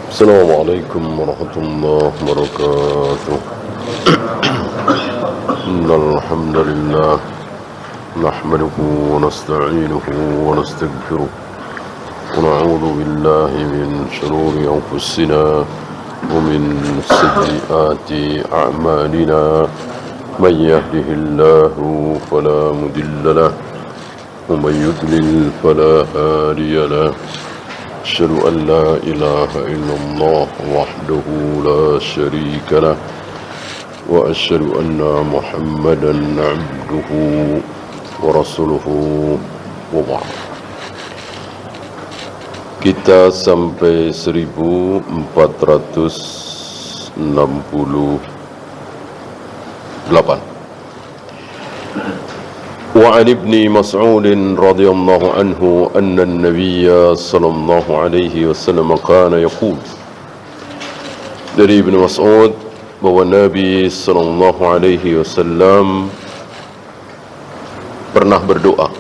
السلام عليكم ورحمة الله وبركاته. إن الحمد لله نحمده ونستعينه ونستغفره ونعوذ بالله من شرور أنفسنا ومن سيئات أعمالنا. من يهده الله فلا مضل له ومن يضلل فلا هادي له. أشهد أن لا إله إلا الله وحده لا شريك له وأشهد أن محمدا عبده ورسوله وبعد. Kita sampai 1468. وعن ابن مسعود رضي الله عنه أن النبي صلى الله عليه وسلم كان يقول. Dari Ibn Mas'ud bahwa Nabi sallallahu alaihi wasallam pernah berdoa,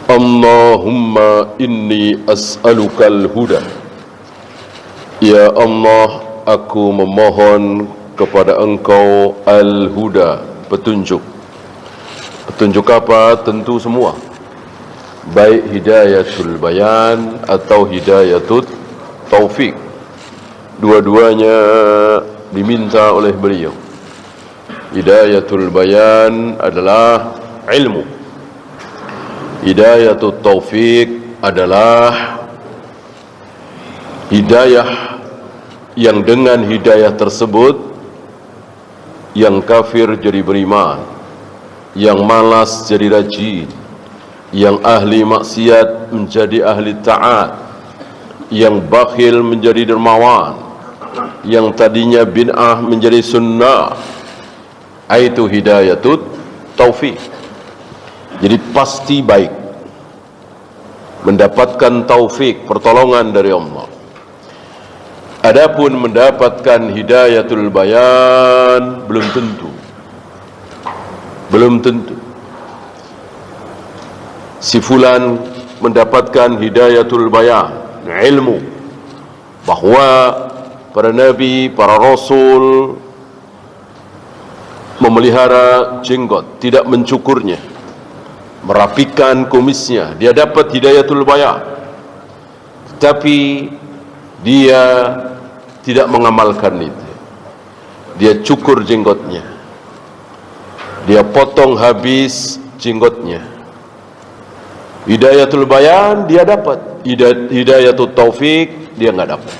Allahumma inni as'alukal huda. Ya Allah, aku memohon kepada Engkau al-huda, petunjuk. Petunjuk apa? Tentu semua, baik hidayatul bayan atau hidayatul taufik. Dua-duanya diminta oleh beliau. Hidayatul bayan adalah ilmu, hidayatul taufik adalah hidayah yang dengan hidayah tersebut yang kafir jadi beriman, yang malas jadi rajin, yang ahli maksiat menjadi ahli taat, yang bakhil menjadi dermawan, yang tadinya bid'ah menjadi sunnah. Itu hidayatut taufik. Jadi pasti baik, mendapatkan taufik, pertolongan dari Allah. Adapun mendapatkan hidayatul bayan belum tentu. Belum tentu. Si fulan mendapatkan hidayatul bayan, ilmu bahwa para nabi, para rasul memelihara jenggot, tidak mencukurnya, merapikan kumisnya. Dia dapat hidayatul bayan, tetapi dia tidak mengamalkan itu. Dia cukur jenggotnya, dia potong habis jenggotnya. Hidayatul bayan dia dapat, hidayatul taufik dia enggak dapat.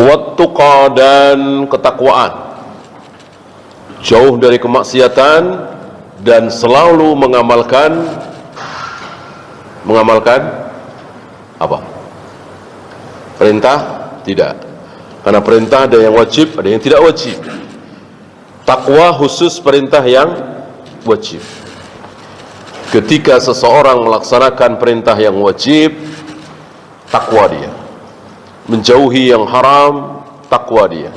Wattuqa, dan ketakwaan, jauh dari kemaksiatan dan selalu mengamalkan apa? Perintah? Tidak. Karena perintah ada yang wajib, ada yang tidak wajib. Takwa khusus perintah yang wajib. Ketika seseorang melaksanakan perintah yang wajib, takwa dia. Menjauhi yang haram, takwa dia.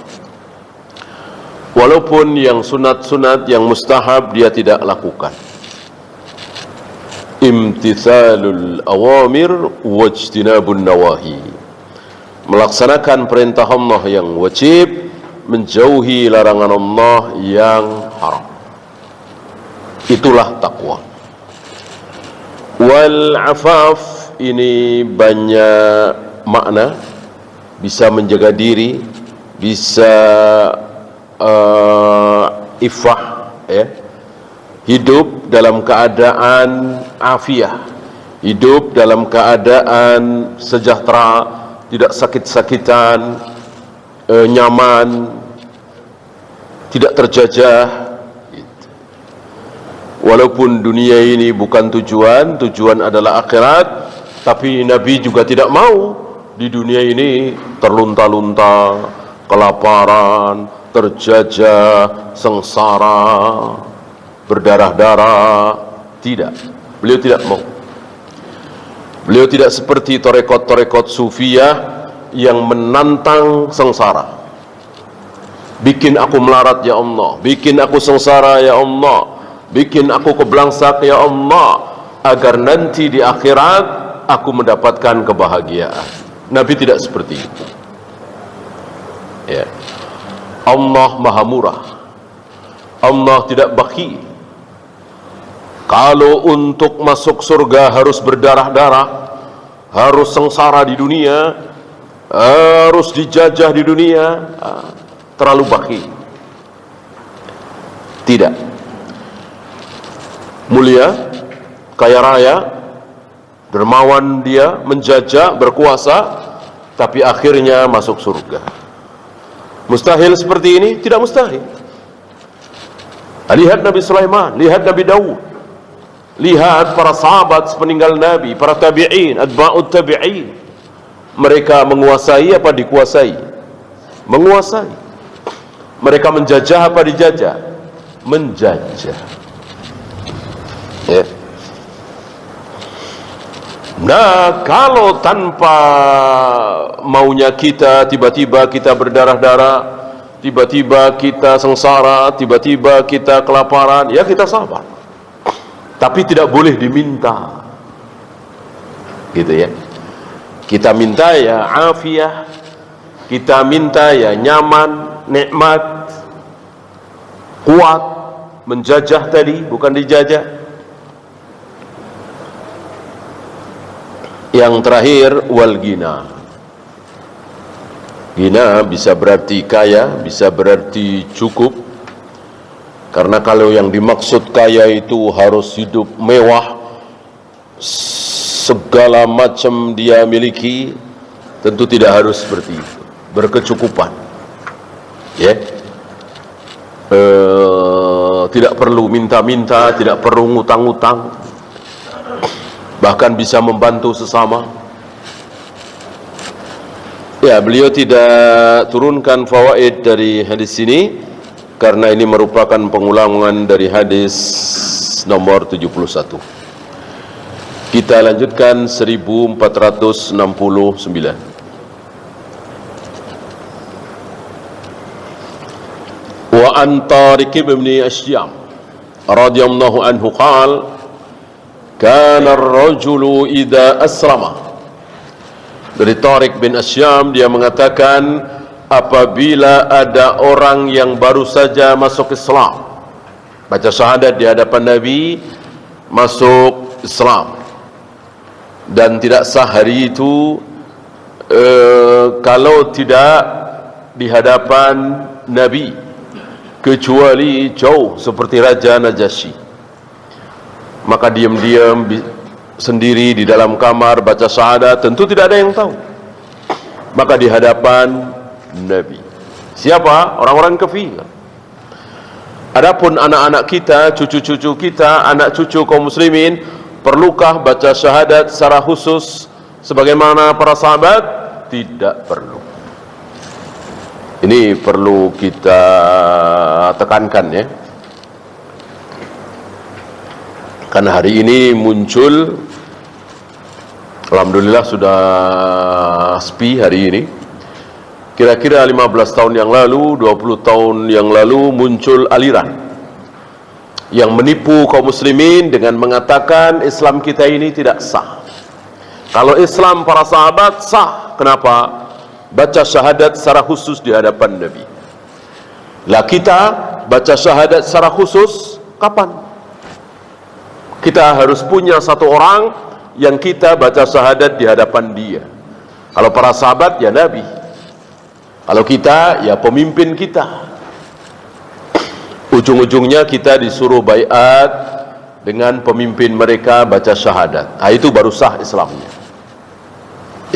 Walaupun yang sunat-sunat, yang mustahab dia tidak lakukan. Imtithalul awamir wajtinabun nawahi. Melaksanakan perintah Allah yang wajib, menjauhi larangan Allah yang haram. Itulah takwa. Wal afaf, ini banyak makna. Bisa menjaga diri, bisa ifah, hidup dalam keadaan afiah, hidup dalam keadaan sejahtera, tidak sakit-sakitan, nyaman, tidak terjajah. Walaupun dunia ini bukan tujuan, tujuan adalah akhirat, tapi Nabi juga tidak mau di dunia ini terlunta-lunta, kelaparan, terjajah, sengsara, berdarah-darah. Tidak, beliau tidak mau. Beliau tidak seperti torekot-torekot sufiyah yang menantang sengsara. Bikin aku melarat ya Allah, bikin aku sengsara ya Allah, bikin aku kebelangsak ya Allah, agar nanti di akhirat aku mendapatkan kebahagiaan. Nabi tidak seperti itu. Ya. Allah Maha Murah. Allah tidak bakhil. Kalau untuk masuk surga harus berdarah-darah, harus sengsara di dunia, harus dijajah di dunia, terlalu bakhil. Tidak. Mulia, kaya raya, dermawan dia, menjajah, berkuasa, tapi akhirnya masuk surga. Mustahil seperti ini? Tidak mustahil. Lihat Nabi Sulaiman, lihat Nabi Daud, lihat para sahabat sepeninggal Nabi, para tabi'in, atba'ut tabi'in. Mereka menguasai apa dikuasai? Menguasai. Mereka menjajah apa dijajah? Menjajah. Ya. Nah, kalau tanpa maunya kita, tiba-tiba kita berdarah-darah, tiba-tiba kita sengsara, tiba-tiba kita kelaparan, ya kita sabar. Tapi tidak boleh diminta, gitu ya. Kita minta ya afiah, kita minta ya nyaman, nikmat, kuat, menjajah tadi, bukan dijajah. Yang terakhir, wal gina. Gina bisa berarti kaya, bisa berarti cukup. Karena kalau yang dimaksud kaya itu harus hidup mewah, segala macam dia miliki, tentu tidak harus seperti itu. Berkecukupan. Ya. Tidak perlu minta-minta, tidak perlu ngutang-ngutang. Bahkan bisa membantu sesama. Ya, beliau tidak turunkan fawaid dari hadis ini karena ini merupakan pengulangan dari hadis nomor 71. Kita lanjutkan 1469. Wa an Tariq bin Asyam radhiyallahu anhu qala kana ar-rajulu idza aslama. Dari Tariq bin Asyam, dia mengatakan apabila ada orang yang baru saja masuk Islam, baca syahadat di hadapan Nabi, masuk Islam, dan tidak sah hari itu kalau tidak di hadapan Nabi, kecuali jauh seperti Raja Najasyi. Maka diam-diam sendiri di dalam kamar baca syahadat, tentu tidak ada yang tahu. Maka di hadapan Nabi. Siapa? Orang-orang kafir. Adapun anak-anak kita, cucu-cucu kita, anak cucu kaum muslimin, perlukah baca syahadat secara khusus sebagaimana para sahabat? Tidak perlu. Ini perlu kita tekankan ya. Karena hari ini muncul, alhamdulillah sudah sepi hari ini. Kira-kira 15 tahun yang lalu, 20 tahun yang lalu muncul aliran yang menipu kaum muslimin dengan mengatakan Islam kita ini tidak sah. Kalau Islam para sahabat sah, kenapa? Baca syahadat secara khusus di hadapan Nabi. Lah kita baca syahadat secara khusus kapan? Kita harus punya satu orang yang kita baca syahadat di hadapan dia. Kalau para sahabat ya Nabi. Kalau kita ya pemimpin kita. Ujung-ujungnya kita disuruh baiat dengan pemimpin mereka baca syahadat. Nah, itu baru sah Islamnya.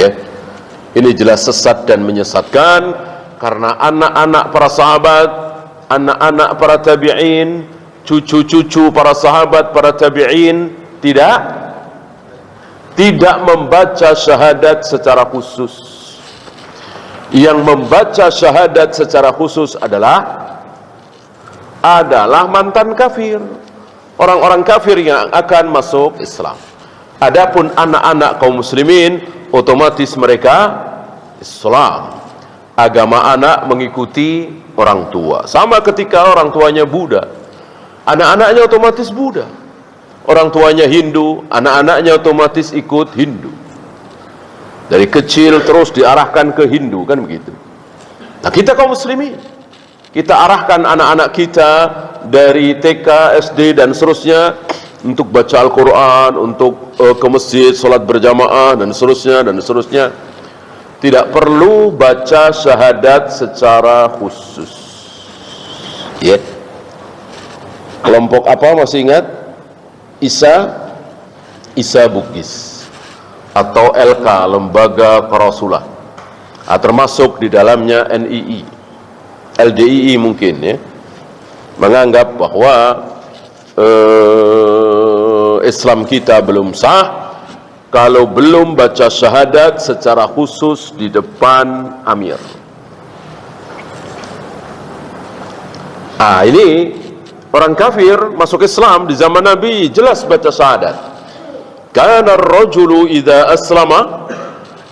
Ya. Ini jelas sesat dan menyesatkan karena anak-anak para sahabat, anak-anak para tabi'in, cucu-cucu para sahabat, para tabi'in tidak membaca syahadat secara khusus. Yang membaca syahadat secara khusus adalah mantan kafir, orang-orang kafir yang akan masuk Islam. Adapun anak-anak kaum muslimin, otomatis mereka Islam. agama anak mengikuti orang tua. Sama ketika orang tuanya Buddha, anak-anaknya otomatis Buddha. Orang tuanya Hindu, anak-anaknya otomatis ikut Hindu. Dari kecil terus diarahkan ke Hindu, kan begitu. Nah, kita kaum muslimin, kita arahkan anak-anak kita dari TK, SD dan seterusnya untuk baca Al-Quran, untuk ke masjid, sholat berjamaah dan seterusnya. Tidak perlu baca syahadat secara khusus. Ya. Kelompok apa masih ingat? Isa Bugis atau LK, Lembaga Kerasulah, termasuk di dalamnya NII, LDII mungkin ya, menganggap bahwa Islam kita belum sah kalau belum baca syahadat secara khusus di depan amir. Ini orang kafir masuk Islam di zaman Nabi jelas baca syahadat. Kana ar-rajulu idza aslama,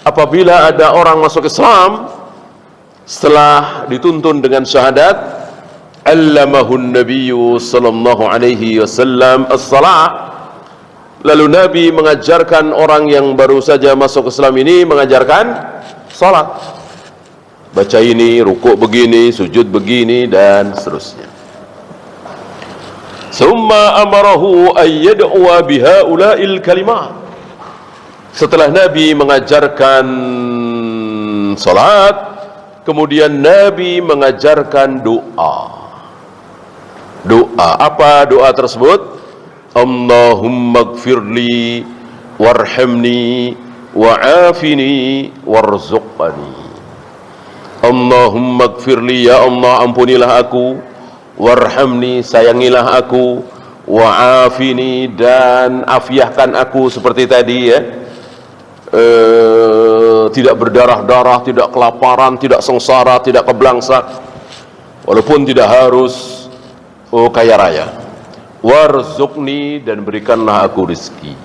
apabila ada orang masuk Islam setelah dituntun dengan syahadat, allamahun nabiyyu sallallahu alaihi wasallam as-salah, lalu Nabi mengajarkan orang yang baru saja masuk Islam ini, mengajarkan salat. Baca ini, rukuk begini, sujud begini dan seterusnya. Summa amarahu ayyad'uwa bihaula'il kalimat. Setelah Nabi mengajarkan salat, kemudian Nabi mengajarkan doa. Doa apa doa tersebut? Allahumma gfirli warhamni wa'afini warzuqani. Allahumma gfirli, ya Allah ampunilah aku, warhamni, sayangilah aku, wa'afini, dan afiahkan aku seperti tadi ya, tidak berdarah-darah, tidak kelaparan, tidak sengsara, tidak kebelangsa, walaupun tidak harus kaya raya. Warzuqni, dan berikanlah aku rezeki.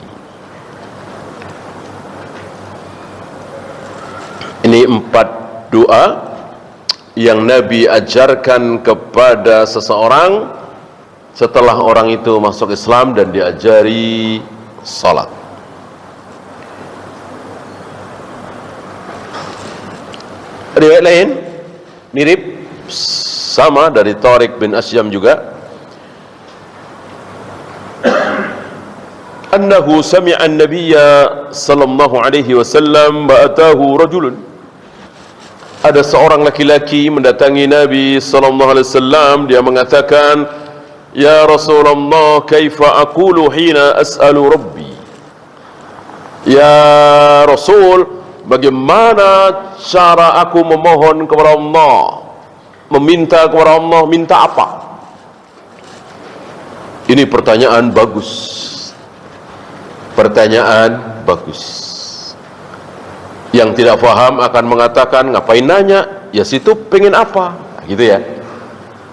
Ini 4 doa yang Nabi ajarkan kepada seseorang setelah orang itu masuk Islam dan diajari salat. Riwayat lain mirip sama dari Tariq bin Asyam juga, annahu sami'a an-nabiyya sallallahu alaihi wasallam ba'atahu rajulun, ada seorang laki-laki mendatangi Nabi sallallahu alaihi wasallam, dia mengatakan, ya Rasulullah, kaifa aqulu hina as'alu rabbi. Ya Rasul, bagaimana cara aku memohon kepada Allah, meminta kepada Allah, minta apa? Ini pertanyaan bagus. Pertanyaan bagus. Yang tidak paham akan mengatakan, ngapain nanya? Ya situ pengen apa? Nah, gitu ya.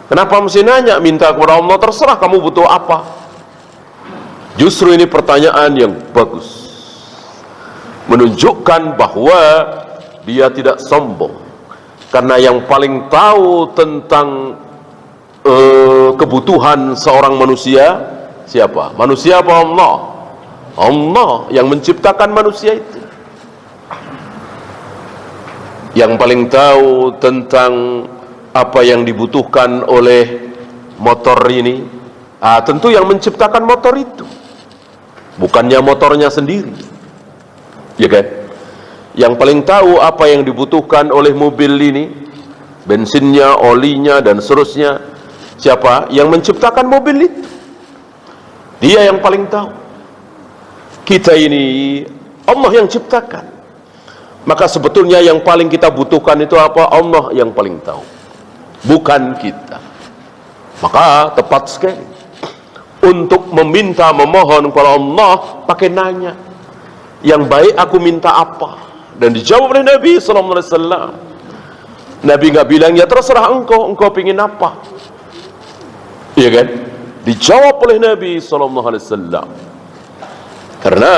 Kenapa mesti nanya? Minta kepada Allah, terserah kamu butuh apa. Justru ini pertanyaan yang bagus, menunjukkan bahwa dia tidak sombong, karena yang paling tahu tentang kebutuhan seorang manusia siapa? Manusia apa Allah? Allah yang menciptakan manusia itu. Yang paling tahu tentang apa yang dibutuhkan oleh motor ini, tentu yang menciptakan motor itu, bukannya motornya sendiri, ya kan? Yang paling tahu apa yang dibutuhkan oleh mobil ini, bensinnya, olinya dan seterusnya, siapa? Yang menciptakan mobil itu. Dia yang paling tahu. Kita ini Allah yang ciptakan. Maka sebetulnya yang paling kita butuhkan itu apa? Allah yang paling tahu, bukan kita. Maka tepat sekali untuk meminta, memohon kepada Allah pakai nanya. Yang baik aku minta apa? Dan dijawab oleh Nabi SAW. Nabi nggak bilang ya terserah engkau pingin apa, iya kan? Dijawab oleh Nabi SAW. Karena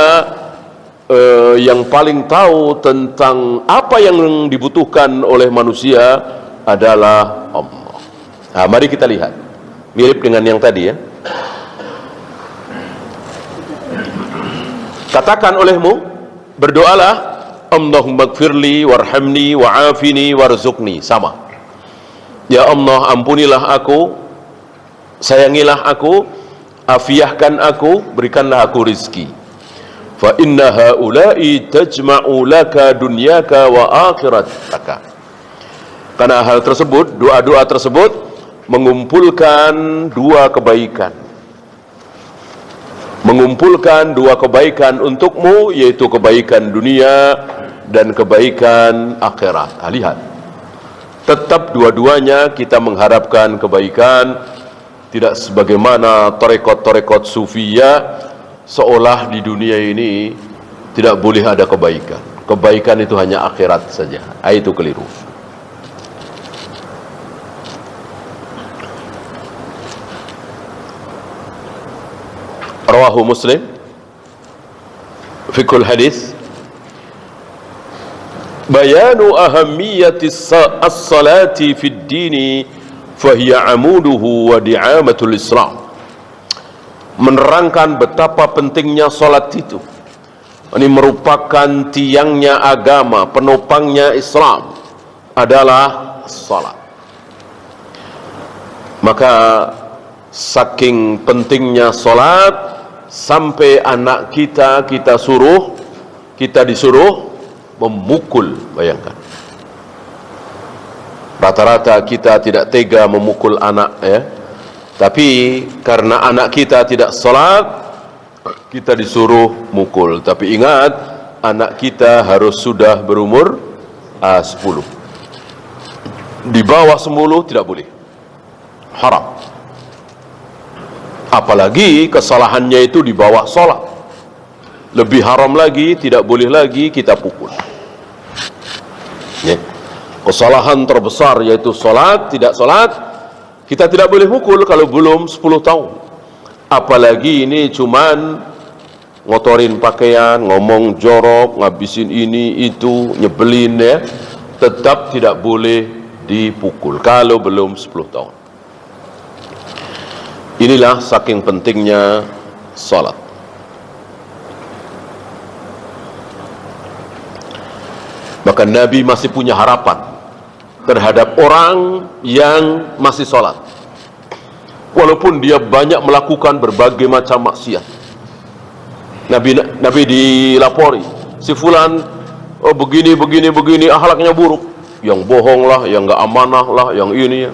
yang paling tahu tentang apa yang dibutuhkan oleh manusia adalah Allah. Nah, mari kita lihat, mirip dengan yang tadi ya. Katakan olehmu, berdoalah, Allahumma gfirli warhamni wa'afini warzuqni. Sama. Ya Allah, ampunilah aku, sayangilah aku, afiahkan aku, berikanlah aku rizki. Fa inna haula'i tajma'u laka dunyaka wa akhirataka. Karena hal tersebut, doa-doa tersebut mengumpulkan dua kebaikan. Mengumpulkan dua kebaikan untukmu, yaitu kebaikan dunia dan kebaikan akhirat. Nah, lihat, tetap dua-duanya kita mengharapkan kebaikan, tidak sebagaimana tarekat-tarekat sufiyah seolah di dunia ini tidak boleh ada kebaikan. Kebaikan itu hanya akhirat saja. Itu keliru. Rawahu Muslim, fikul hadis, bayanu ahammiyati as-salati fid dini fahiya amuduhu wa di'amatul Islam. Menerangkan betapa pentingnya salat itu. Ini merupakan tiangnya agama, penopangnya Islam adalah salat. Maka saking pentingnya salat, sampai anak kita disuruh memukul. Bayangkan, rata-rata kita tidak tega memukul anak ya, tapi karena anak kita tidak salat, kita disuruh mukul. Tapi ingat, anak kita harus sudah berumur 10. Di bawah 10 tidak boleh, haram. Apalagi kesalahannya itu di bawah sholat, lebih haram lagi, tidak boleh lagi kita pukul ya. Kesalahan terbesar yaitu sholat, tidak sholat, kita tidak boleh pukul kalau belum 10 tahun. Apalagi ini cuman ngotorin pakaian, ngomong jorok, ngabisin ini itu, nyebelin ya, tetap tidak boleh dipukul kalau belum 10 tahun. Inilah saking pentingnya salat. Maka Nabi masih punya harapan terhadap orang yang masih salat, walaupun dia banyak melakukan berbagai macam maksiat. Nabi dilapori, si fulan begini akhlaknya buruk, yang bohong lah, yang enggak amanah lah, yang ini ya.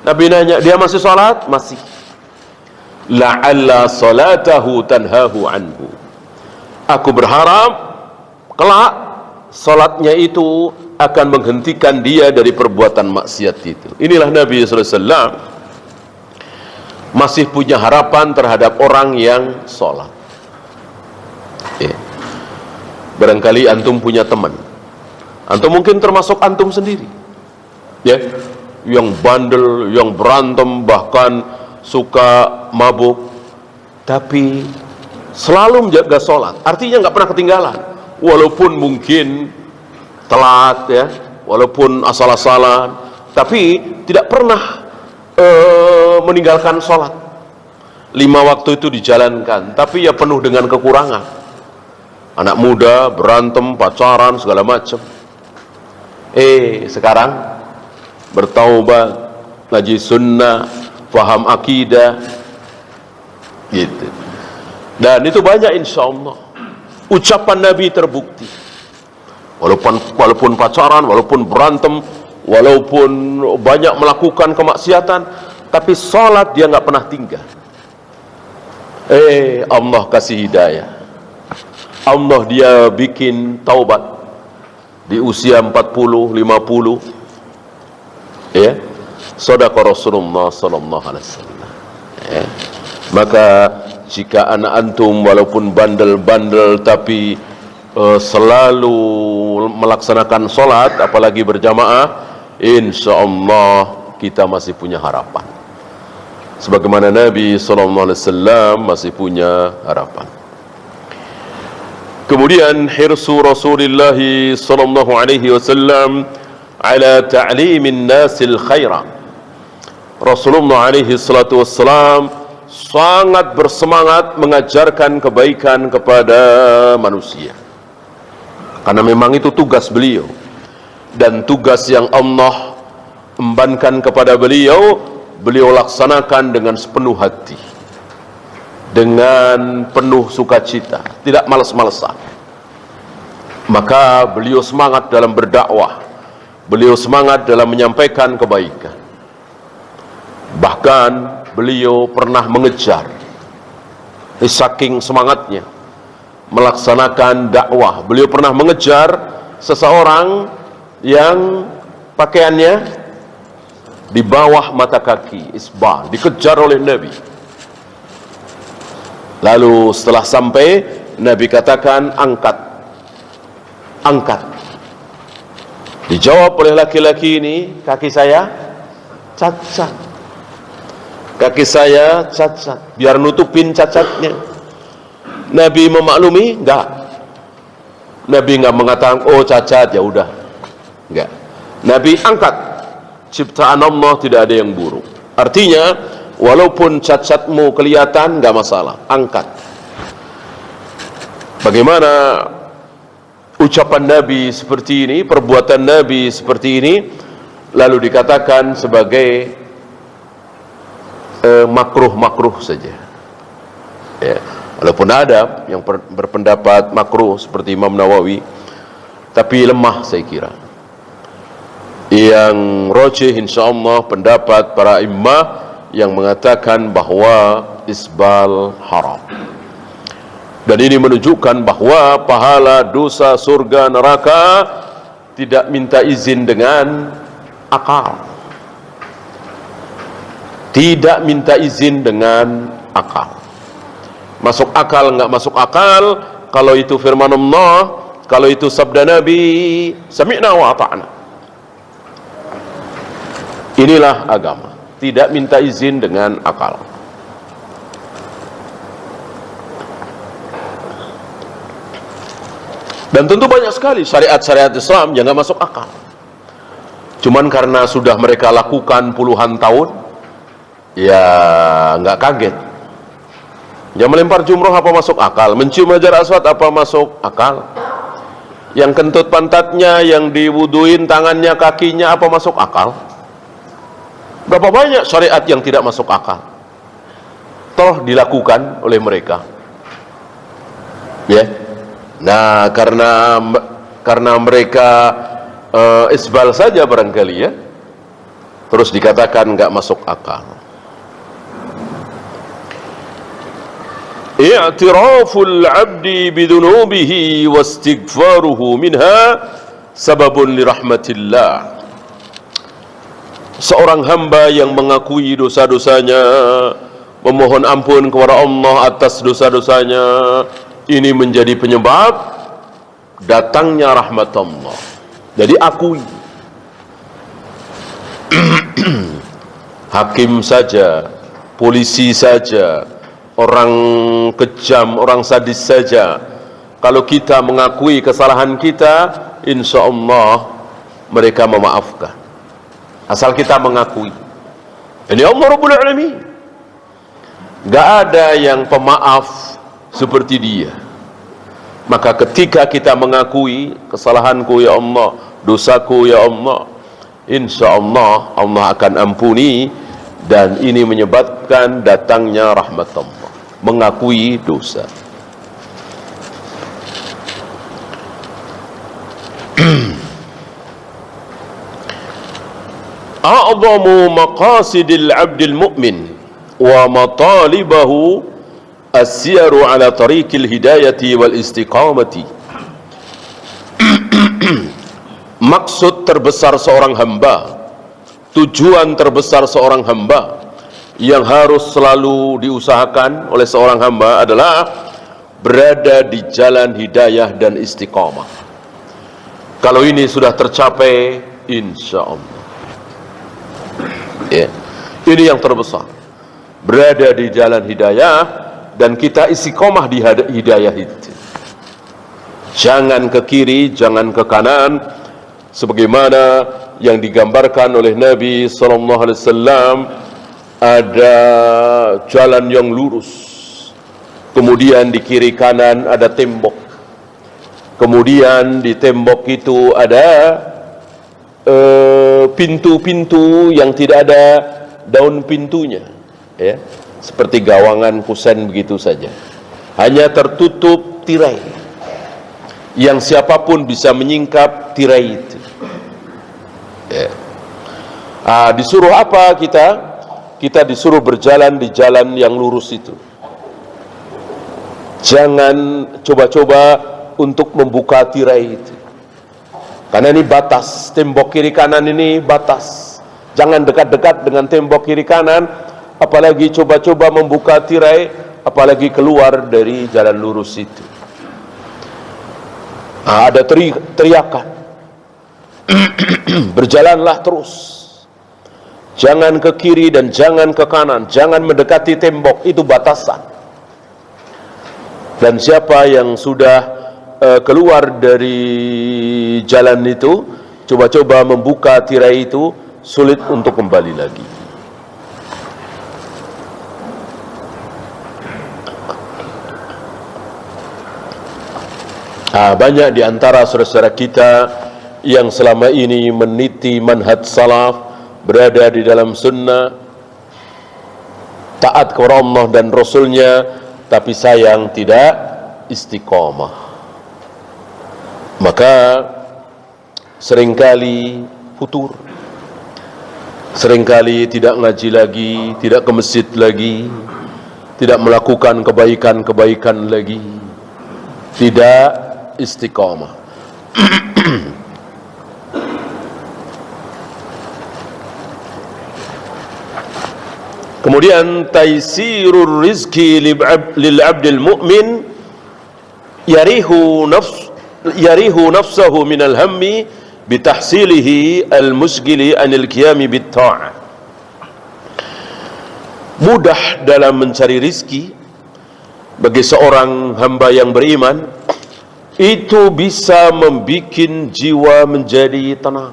Nabi nanya, dia masih salat? Masih. La'alla salatahu tanhahu anhu. Aku berharap kelak salatnya itu akan menghentikan dia dari perbuatan maksiat itu. Inilah Nabi SAW masih punya harapan terhadap orang yang salat. Barangkali antum punya teman, antum mungkin termasuk antum sendiri ya, yang bandel, yang berantem, bahkan suka mabuk, tapi selalu menjaga sholat. Artinya nggak pernah ketinggalan, walaupun mungkin telat ya, walaupun asal-asalan, tapi tidak pernah meninggalkan sholat. 5 waktu itu dijalankan, tapi ya penuh dengan kekurangan. Anak muda berantem, pacaran, segala macam. Sekarang bertaubat, ngaji sunnah, paham akidah gitu. Dan itu banyak insya Allah. Ucapan Nabi terbukti. Walaupun pacaran, walaupun berantem, walaupun banyak melakukan kemaksiatan, tapi sholat dia nggak pernah tinggal. Allah kasih hidayah. Allah dia bikin taubat di usia 40, 50 ya. Shadaqa Rasulullah sallallahu alaihi wasallam ya. Maka jika anak antum walaupun bandel-bandel tapi selalu melaksanakan sholat, apalagi berjamaah, insyaallah kita masih punya harapan. Sebagaimana Nabi sallallahu alaihi wasallam masih punya harapan. Kemudian hirsu Rasulullah sallallahu alaihi wasallam ala ta'limin nasil khaira. Rasulullah alaihi salatu wassalam sangat bersemangat mengajarkan kebaikan kepada manusia, karena memang itu tugas beliau, dan tugas yang Allah embankan kepada beliau, beliau laksanakan dengan sepenuh hati, dengan penuh sukacita, tidak malas-malasan. Maka beliau semangat dalam berdakwah, beliau semangat dalam menyampaikan kebaikan. Bahkan beliau pernah mengejar, saking semangatnya melaksanakan dakwah, beliau pernah mengejar seseorang yang pakaiannya di bawah mata kaki, isbal, dikejar oleh Nabi. Lalu setelah sampai, Nabi katakan, angkat, angkat. Dijawab oleh laki-laki ini, kaki saya cacat, kaki saya cacat, biar nutupin cacatnya. Nabi memaklumi? Enggak. Nabi enggak mengatakan, oh cacat, ya udah. Enggak. Nabi angkat. Ciptaan Allah tidak ada yang buruk. Artinya, walaupun cacatmu kelihatan, enggak masalah, angkat. Bagaimana ucapan Nabi seperti ini, perbuatan Nabi seperti ini, lalu dikatakan sebagai makruh-makruh saja. Ya. Walaupun ada yang berpendapat makruh seperti Imam Nawawi, tapi lemah saya kira. Yang rajih insyaallah pendapat para imam yang mengatakan bahwa isbal haram. Dan ini menunjukkan bahwa pahala, dosa, surga, neraka tidak minta izin dengan akal. Tidak minta izin dengan akal. Masuk akal, enggak masuk akal, kalau itu firman Allah, kalau itu sabda Nabi, sami'na wa ata'na. Inilah agama, tidak minta izin dengan akal. Dan tentu banyak sekali syariat-syariat Islam yang enggak masuk akal. Cuman karena sudah mereka lakukan puluhan tahun, ya enggak kaget. Yang melempar jumroh apa masuk akal? Mencium hajar aswad apa masuk akal? Yang kentut pantatnya, yang diwuduin tangannya, kakinya apa masuk akal? Berapa banyak syariat yang tidak masuk akal, toh dilakukan oleh mereka. Ya, nah karena mereka isbal saja barangkali ya, terus dikatakan nggak masuk akal. I'tiraful 'abdi bidunubihi wastighfaruhu minha sababun lirahmatillah. Seorang hamba yang mengakui dosa-dosanya, memohon ampun kepada Allah atas dosa-dosanya, ini menjadi penyebab datangnya rahmat Allah. Jadi akui. Hakim saja, polisi saja, orang kejam, orang sadis saja, kalau kita mengakui kesalahan kita, insya Allah mereka memaafkan. Asal kita mengakui. Ini Allah Rabbul Alamin. Gak ada yang pemaaf seperti dia. Maka ketika kita mengakui kesalahanku ya Allah, dosaku ya Allah, insya Allah Allah akan ampuni. Dan ini menyebabkan datangnya rahmat Allah. Mengakui dosa. A'zamu maqasidil 'abdil mu'min wa matalibahu as-siyaru ala tariqil hidayati wal istiqamati. Maksud terbesar seorang hamba, tujuan terbesar seorang hamba yang harus selalu diusahakan oleh seorang hamba adalah berada di jalan hidayah dan istiqamah. Kalau ini sudah tercapai, insya Allah. Ya, ini yang terbesar, berada di jalan hidayah dan kita istiqomah di hidayah itu. Jangan ke kiri, jangan ke kanan, sebagaimana yang digambarkan oleh Nabi SAW. Ada jalan yang lurus, kemudian di kiri kanan ada tembok, kemudian di tembok itu ada pintu-pintu yang tidak ada daun pintunya, ya, seperti gawangan kusen begitu saja, hanya tertutup tirai yang siapapun bisa menyingkap tirai itu, ya. Disuruh apa kita? Kita disuruh berjalan di jalan yang lurus itu. Jangan coba-coba untuk membuka tirai itu, karena ini batas. Tembok kiri kanan ini batas. Jangan dekat-dekat dengan tembok kiri kanan, apalagi coba-coba membuka tirai, apalagi keluar dari jalan lurus itu. Ada teriakan, berjalanlah terus, jangan ke kiri dan jangan ke kanan, jangan mendekati tembok, itu batasan. Dan siapa yang sudah keluar dari jalan itu, coba-coba membuka tirai itu, sulit untuk kembali lagi. Banyak di antara saudara-saudara kita yang selama ini meniti manhaj salaf, berada di dalam sunnah, taat kepada Allah dan Rasulnya, tapi sayang tidak istiqomah. Maka seringkali futur, seringkali tidak ngaji lagi, tidak ke masjid lagi, tidak melakukan kebaikan-kebaikan lagi, tidak istiqomah. Kemudian taisirur rizki lil abdil mu'min yarihu nafsahu minal hammi bitahsilihi al-musgili anil qiyami bitta'ah. Mudah dalam mencari rizki bagi seorang hamba yang beriman, itu bisa membikin jiwa menjadi tenang.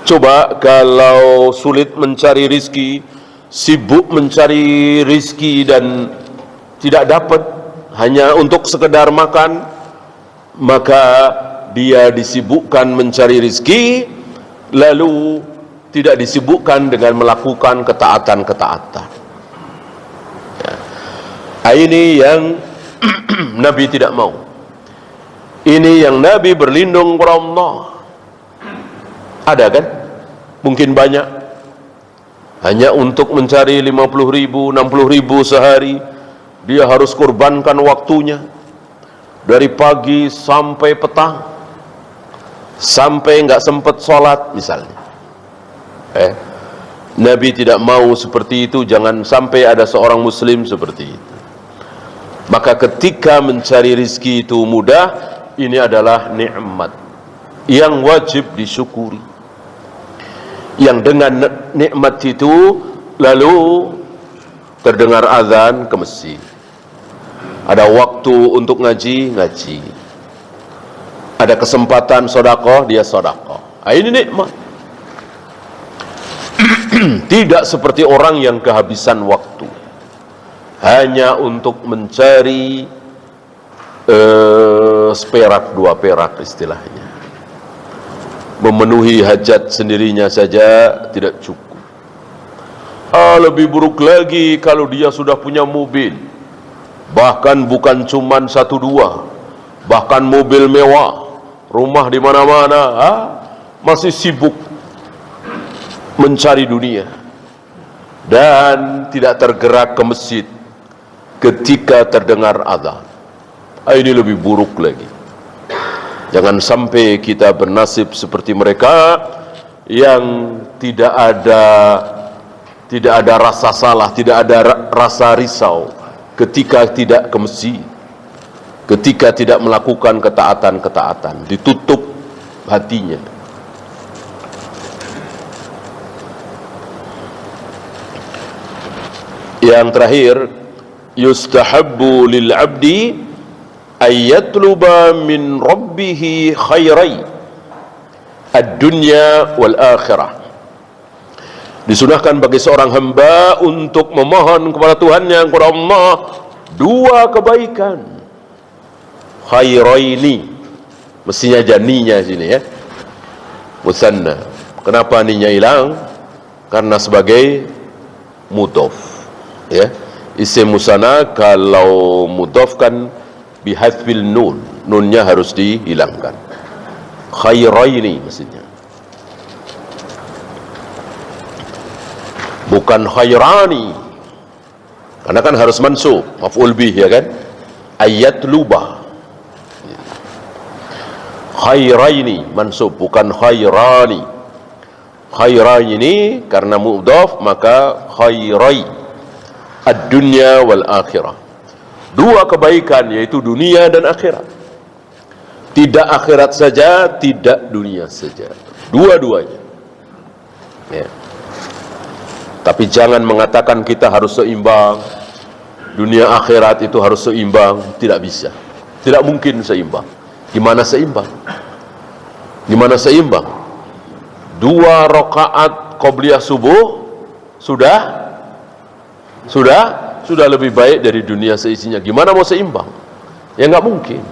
Coba kalau sulit mencari rizki, sibuk mencari rizki dan tidak dapat, hanya untuk sekedar makan, maka dia disibukkan mencari rizki, lalu tidak disibukkan dengan melakukan ketaatan-ketaatan. Ini yang Nabi tidak mau. Ini yang Nabi berlindung kepada Allah. Ada kan? Mungkin banyak, hanya untuk mencari 50.000, 60.000 sehari, dia harus kurbankan waktunya dari pagi sampai petang, sampai nggak sempat sholat misalnya. Nabi tidak mau seperti itu. Jangan sampai ada seorang muslim seperti itu. Maka ketika mencari rizki itu mudah, ini adalah nikmat yang wajib disyukuri. Yang dengan nikmat itu lalu terdengar azan ke masjid, ada waktu untuk ngaji, ada kesempatan sedekah, dia sedekah. Ini nikmat. Tidak seperti orang yang kehabisan waktu hanya untuk mencari seperak dua perak istilahnya, memenuhi hajat sendirinya saja tidak cukup. Lebih buruk lagi kalau dia sudah punya mobil, bahkan bukan cuman 1-2, bahkan mobil mewah, rumah di mana-mana, masih sibuk mencari dunia dan tidak tergerak ke masjid ketika terdengar azan. Ini lebih buruk lagi. Jangan sampai kita bernasib seperti mereka yang tidak ada rasa salah, tidak ada rasa risau ketika tidak ke masjid, ketika tidak melakukan ketaatan-ketaatan, ditutup hatinya. Yang terakhir, yustahabbu lil abdi ayyatluba min rabbihi khairai ad-dunya wal akhirah. Disunahkan bagi seorang hamba untuk memohon kepada Tuhannya, kepada Allah, dua kebaikan. Khairaini, mestinya janinya sini ya, musanna. Kenapa ninya hilang? Karena sebagai mudhof ya. Isim musanna kalau mudhof kan bihadfil nun, nunnya harus dihilangkan. Khairaini mestinya, bukan khairani, karena kan harus mansub, maf'ul bih ya kan. Ayyatluba, khairaini mansub, bukan khairani. Khairaini karena mudhaf, maka khairai ad-dunya wal akhirah, dua kebaikan, yaitu dunia dan akhirat. Tidak akhirat saja, tidak dunia saja, dua-duanya ya. Tapi jangan mengatakan kita harus seimbang, dunia akhirat itu harus seimbang. Tidak bisa, tidak mungkin seimbang. Gimana seimbang? Gimana seimbang? 2 rakaat qobliyah subuh sudah lebih baik dari dunia seisinya. Gimana mau seimbang? Ya nggak mungkin.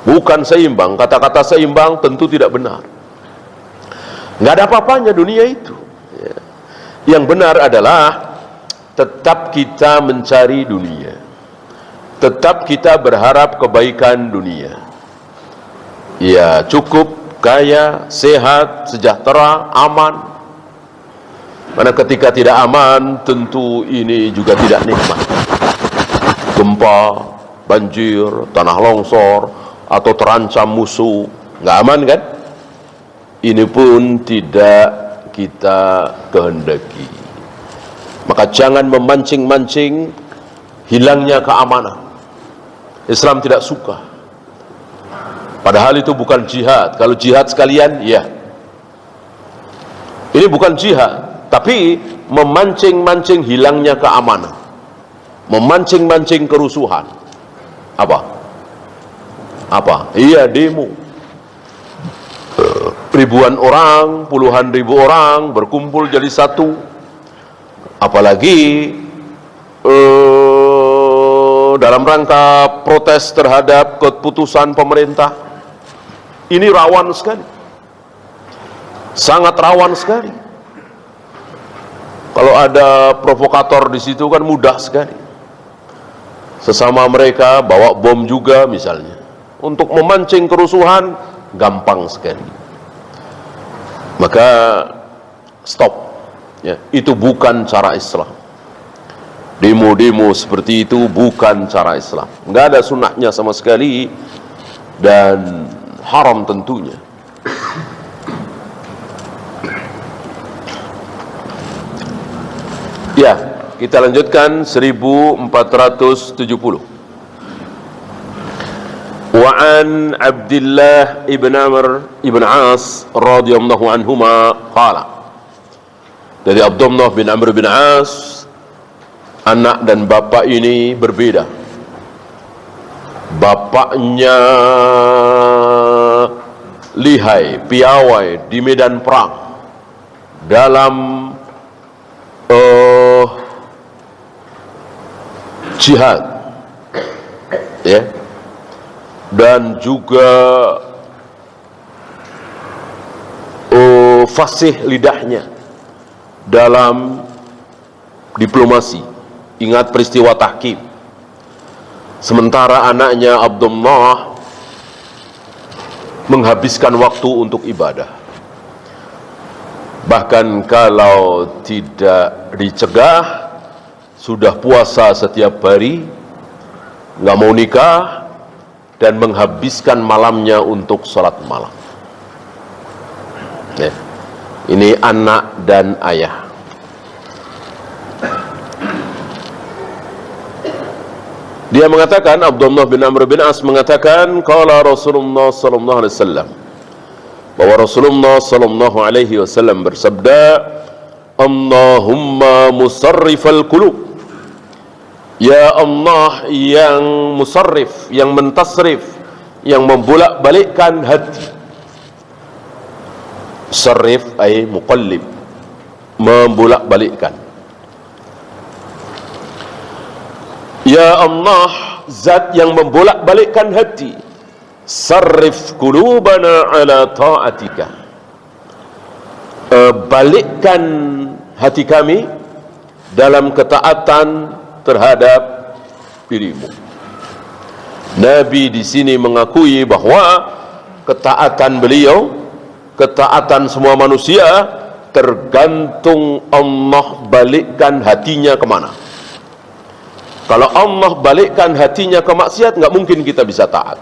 Bukan seimbang. Kata-kata seimbang tentu tidak benar. Nggak ada apa-apanya dunia itu. Yang benar adalah tetap kita mencari dunia, tetap kita berharap kebaikan dunia. Ya cukup, kaya, sehat, sejahtera, aman. Karena ketika tidak aman, tentu ini juga tidak nikmat. Gempa, banjir, tanah longsor, atau terancam musuh, nggak aman kan? Ini pun tidak kita kehendaki. Maka jangan memancing-mancing hilangnya keamanan. Islam tidak suka. Padahal itu bukan jihad. Kalau jihad sekalian, ya. Ini bukan jihad, tapi memancing-mancing hilangnya keamanan, memancing-mancing kerusuhan. Apa? Iya, demo. Ribuan orang, puluhan ribu orang berkumpul jadi satu. Apalagi dalam rangka protes terhadap keputusan pemerintah. Ini rawan sekali, sangat rawan sekali. Kalau ada provokator di situ kan mudah sekali. Sesama mereka bawa bom juga misalnya. Untuk memancing kerusuhan gampang sekali. Maka stop ya. Itu bukan cara Islam. Demo-demo seperti itu bukan cara Islam. Nggak ada sunnahnya sama sekali, dan haram tentunya. Ya, kita lanjutkan 1470. Wa an Abdullah ibn Amr ibn As radhiyallahu anhuma qala, dari Abdullah bin Amr bin As, anak dan bapak ini berbeda. Bapaknya lihai, piawai di medan perang dalam jihad ya, dan juga fasih lidahnya dalam diplomasi. Ingat peristiwa tahkim. Sementara anaknya Abdullah menghabiskan waktu untuk ibadah. Bahkan kalau tidak dicegah, sudah puasa setiap hari, nggak mau nikah, dan menghabiskan malamnya untuk salat malam. Ya. Ini anak dan ayah. Dia mengatakan, Abdullah bin Amr bin As mengatakan, qala Rasulullah sallallahu alaihi wasallam, bahwa Rasulullah sallallahu alaihi wasallam bersabda, Allahumma musarrifal qulub, Ya Allah yang musarrif, yang mentasrif, yang membolak-balikkan hati. Sarif ay muqallib, membolak-balikkan. Ya Allah, zat yang membolak-balikkan hati. Sarrif qulubana ala ta'atika. Balikkan hati kami dalam ketaatan terhadap dirimu. Nabi di sini mengakui bahwa ketaatan beliau, ketaatan semua manusia, tergantung Allah balikkan hatinya kemana. Kalau Allah balikkan hatinya ke maksiat, nggak mungkin kita bisa taat.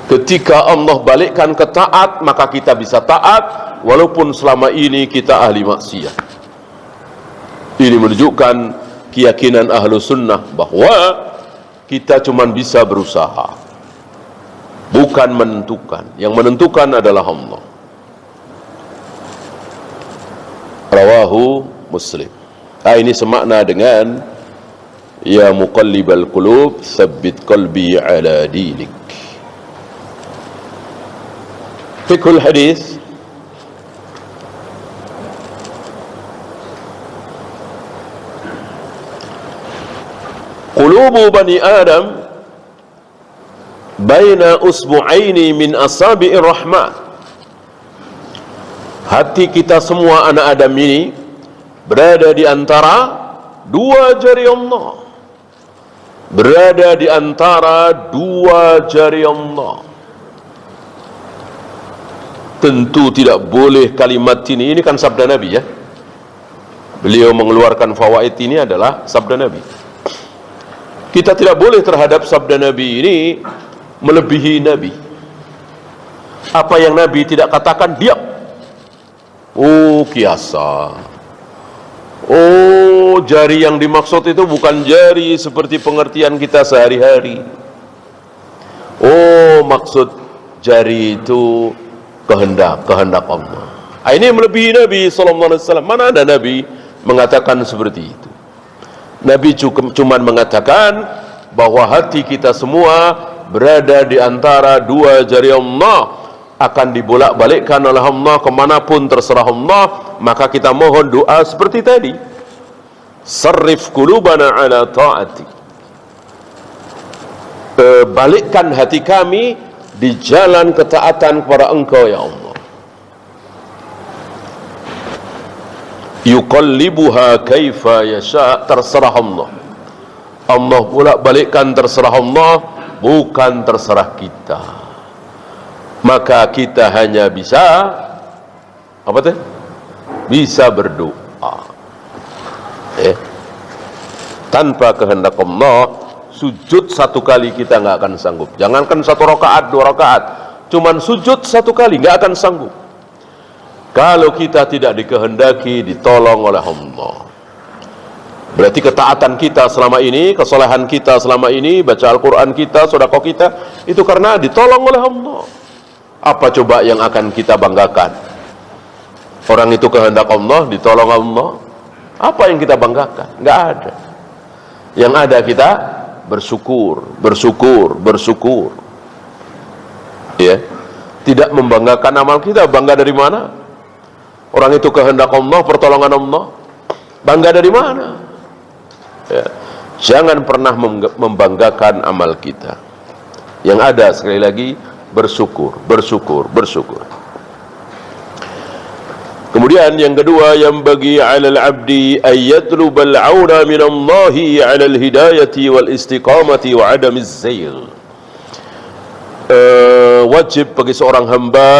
Ketika Allah balikkan ke taat, maka kita bisa taat, walaupun selama ini kita ahli maksiat. Ini menunjukkan keyakinan ahlu sunnah bahwa kita cuma bisa berusaha, bukan menentukan. Yang menentukan adalah Allah. Rawahu Muslim. Ini semakna dengan ya muqallibal qulub tsabbit qalbi ala dinik. Fiqhul hadis. Qulubu bani Adam baina usbu'aini min asabi'ir rahman. Hati kita semua anak Adam ini berada di antara dua jari Allah. Berada di antara dua jari Allah. Tentu tidak boleh kalimat ini kan sabda Nabi ya. Beliau mengeluarkan fawaid ini adalah sabda Nabi. Kita tidak boleh terhadap sabda Nabi ini melebihi Nabi. Apa yang Nabi tidak katakan, diam. Oh, kiasa. Oh, jari yang dimaksud itu bukan jari seperti pengertian kita sehari-hari. Oh, maksud jari itu kehendak Allah. Ini melebihi Nabi SAW. Mana ada Nabi mengatakan seperti itu? Nabi cuma mengatakan bahwa hati kita semua berada di antara dua jari Allah, akan dibolak-balikkan oleh Allah kemanapun terserah Allah. Maka kita mohon doa seperti tadi, sarrif qulubana ala ta'ati, balikkan hati kami di jalan ketaatan kepada Engkau ya Allah. Yuqallibuha kaifa yasha, terserah Allah. Allah bolak-balikkan terserah Allah, bukan terserah kita. Maka kita hanya bisa apa tuh? Bisa berdoa. Tanpa kehendak Allah, sujud satu kali kita nggak akan sanggup. Jangankan 1 rakaat, 2 rakaat, cuman sujud satu kali nggak akan sanggup. Kalau kita tidak dikehendaki ditolong oleh Allah. Berarti ketaatan kita selama ini, kesolehan kita selama ini, baca Al-Quran kita, sedekah kita, itu karena ditolong oleh Allah. Apa coba yang akan kita banggakan? Orang itu kehendak Allah, ditolong Allah. Apa yang kita banggakan? Nggak ada. Yang ada kita bersyukur. Ya, tidak membanggakan amal kita. Bangga dari mana? Orang itu kehendak Allah, pertolongan Allah. Bangga dari mana? Ya. Jangan pernah membanggakan amal kita. Yang ada sekali lagi bersyukur. Kemudian yang kedua, yang bagi 'alal 'abdi ayatlubal 'auna minallahi 'alal hidayati wal istiqamati wa 'adamiz zaygh. Wajib bagi seorang hamba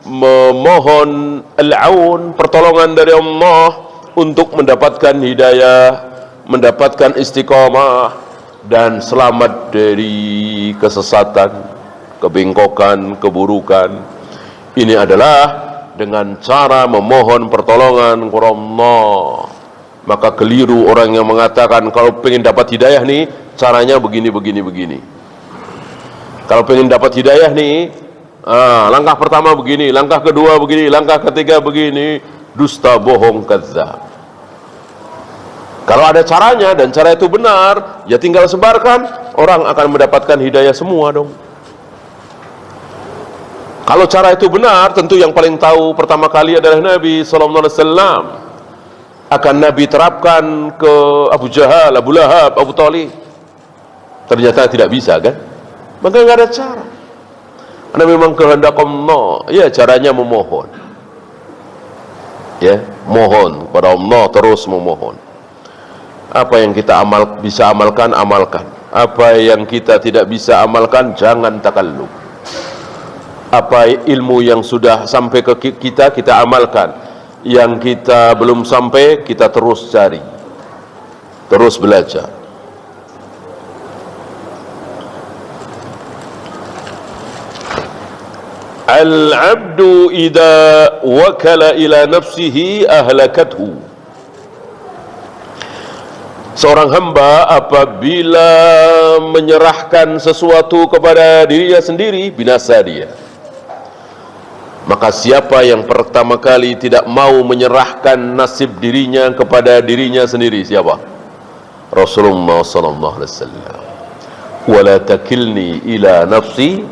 memohon al-'aun, pertolongan dari Allah untuk mendapatkan hidayah, mendapatkan istiqamah dan selamat dari kesesatan, kebengkokan, keburukan. Ini adalah dengan cara memohon pertolongan kepada Allah. Maka keliru orang yang mengatakan kalau pengen dapat hidayah nih caranya begini. Kalau pengen dapat hidayah nih, langkah pertama begini, langkah kedua begini, langkah ketiga begini. Dusta, bohong, kadzdzab. Kalau ada caranya dan cara itu benar, ya tinggal sebarkan, orang akan mendapatkan hidayah semua dong. Kalau cara itu benar, tentu yang paling tahu pertama kali adalah Nabi sallallahu alaihi wasallam. Akan Nabi terapkan ke Abu Jahal, Abu Lahab, Abu Thalib. Ternyata tidak bisa kan? Maka nggak ada cara. Karena memang kehendak Allah, ya caranya memohon. Ya, mohon kepada Allah, terus memohon. Apa yang kita bisa amalkan, amalkan. Apa yang kita tidak bisa amalkan, jangan takalluf. Apa ilmu yang sudah sampai ke kita, kita amalkan. Yang kita belum sampai, kita terus cari, terus belajar. Al-abdu idza wakala ila nafsihi ahlakathu. Seorang hamba apabila menyerahkan sesuatu kepada dirinya sendiri, binasa dia. Maka siapa yang pertama kali tidak mau menyerahkan nasib dirinya kepada dirinya sendiri? Siapa? Rasulullah sallallahu alaihi wasallam. Wala takilni ila nafsi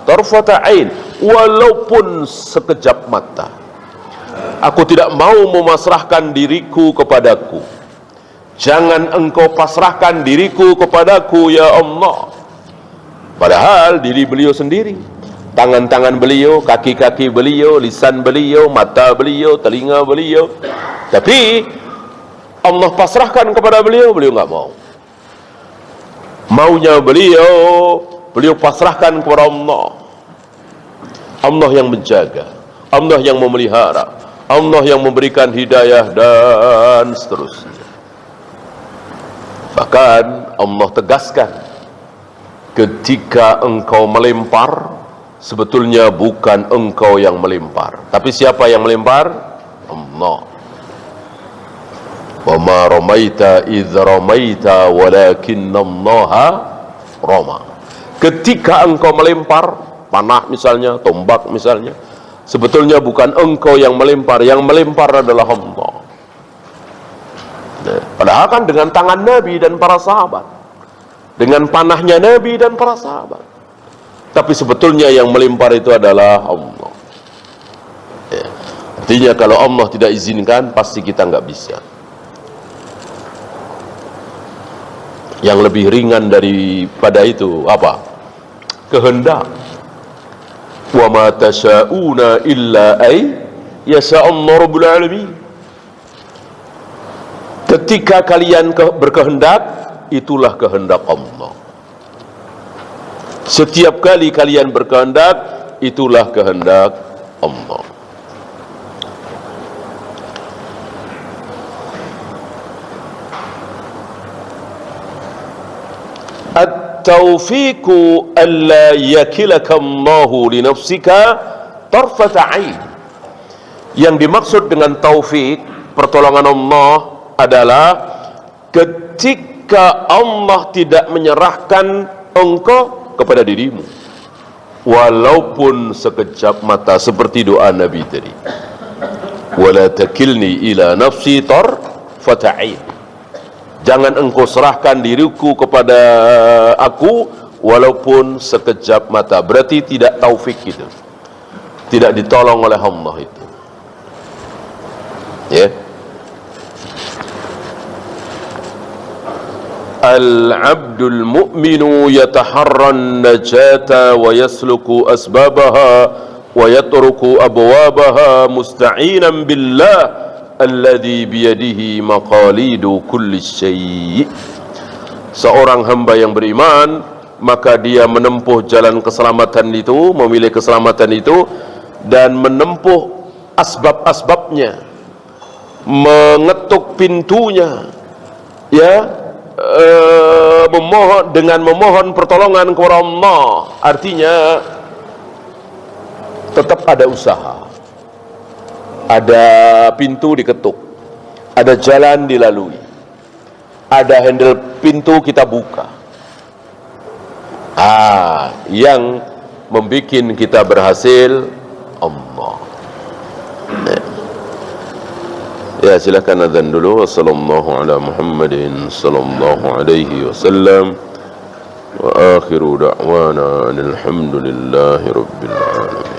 tarfata ain, walaupun sekejap mata. Aku tidak mau memasrahkan diriku kepadaku. Jangan engkau pasrahkan diriku kepadaku ya Allah. Padahal diri beliau sendiri, tangan-tangan beliau, kaki-kaki beliau, lisan beliau, mata beliau, telinga beliau. Tapi Allah pasrahkan kepada beliau, beliau enggak mau. Maunya beliau pasrahkan kepada Allah. Allah yang menjaga, Allah yang memelihara, Allah yang memberikan hidayah dan seterusnya. Bahkan Allah tegaskan, ketika engkau melempar, sebetulnya bukan engkau yang melempar, tapi siapa yang melempar? Allah. Wa ma ramaita idz ramaita walakinallaha rama. Ketika engkau melempar panah misalnya, tombak misalnya, sebetulnya bukan engkau yang melempar adalah Allah. Padahal kan dengan tangan Nabi dan para sahabat, dengan panahnya Nabi dan para sahabat, tapi sebetulnya yang melempar itu adalah Allah. Ya. Artinya kalau Allah tidak izinkan, pasti kita nggak bisa. Yang lebih ringan daripada itu apa? Kehendak. Wa ma tasyauna illa ay yasha'allahu rabbul alamin. Ketika kalian berkehendak, itulah kehendak Allah. Setiap kali kalian berkehendak, itulah kehendak Allah. At-taufiqu alla yakilaka Allahu li nafsika tarfata ain. Yang dimaksud dengan taufik, pertolongan Allah, adalah ketika Allah tidak menyerahkan engkau kepada dirimu, walaupun sekejap mata, seperti doa Nabi tadi, wala takilni ila nafsi tarfata ain. Jangan engkau serahkan diriku kepada aku walaupun sekejap mata. Berarti tidak taufik itu, tidak ditolong oleh Allah itu, ya. Al-abdul mu'minu yataharran najata wa yasluku asbabaha wa yatruku abwabaha musta'inan billah alladhi biyadihi maqalidu kulli syai'. Seorang hamba yang beriman, maka dia menempuh jalan keselamatan itu, memilih keselamatan itu, dan menempuh asbab-asbabnya, mengetuk pintunya, ya, memohon pertolongan kepada Allah. Artinya tetap ada usaha, ada pintu diketuk, ada jalan dilalui, ada handle pintu kita buka. Yang membuat kita berhasil Allah. Ya, silakan azan dulu. Wassallallahu ala Muhammadin sallallahu alaihi wasallam. Wa akhiru da'wana alhamdulillahi rabbil alamin.